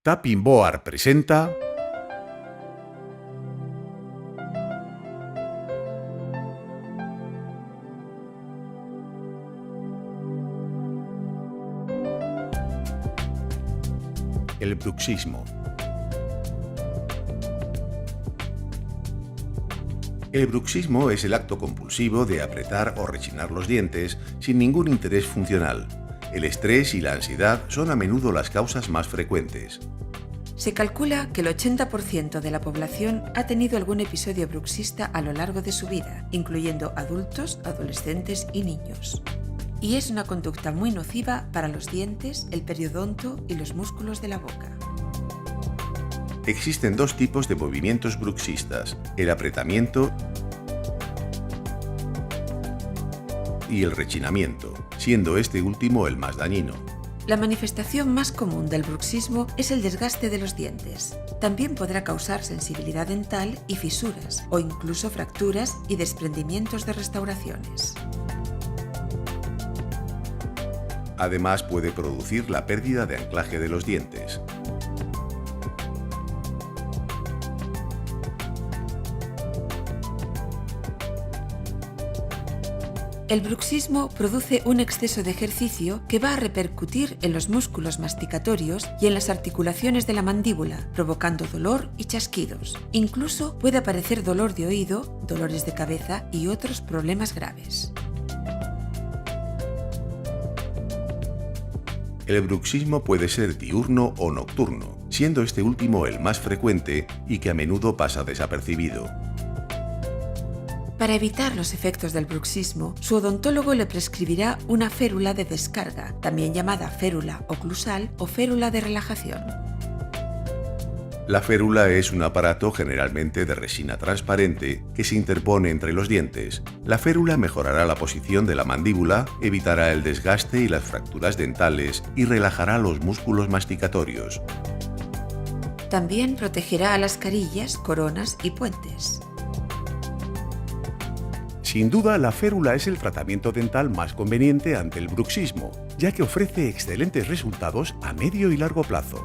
Tapping Board presenta el bruxismo. El bruxismo es el acto compulsivo de apretar o rechinar los dientes sin ningún interés funcional. El estrés y la ansiedad son a menudo las causas más frecuentes. Se calcula que el 80% de la población ha tenido algún episodio bruxista a lo largo de su vida, incluyendo adultos, adolescentes y niños. Y es una conducta muy nociva para los dientes, el periodonto y los músculos de la boca. Existen dos tipos de movimientos bruxistas: el apretamiento y el rechinamiento, siendo este último el más dañino. La manifestación más común del bruxismo es el desgaste de los dientes. También podrá causar sensibilidad dental y fisuras, o incluso fracturas y desprendimientos de restauraciones. Además, puede producir la pérdida de anclaje de los dientes. El bruxismo produce un exceso de ejercicio que va a repercutir en los músculos masticatorios y en las articulaciones de la mandíbula, provocando dolor y chasquidos. Incluso puede aparecer dolor de oído, dolores de cabeza y otros problemas graves. El bruxismo puede ser diurno o nocturno, siendo este último el más frecuente y que a menudo pasa desapercibido. Para evitar los efectos del bruxismo, su odontólogo le prescribirá una férula de descarga, también llamada férula oclusal o férula de relajación. La férula es un aparato generalmente de resina transparente que se interpone entre los dientes. La férula mejorará la posición de la mandíbula, evitará el desgaste y las fracturas dentales y relajará los músculos masticatorios. También protegerá a las carillas, coronas y puentes. Sin duda, la férula es el tratamiento dental más conveniente ante el bruxismo, ya que ofrece excelentes resultados a medio y largo plazo.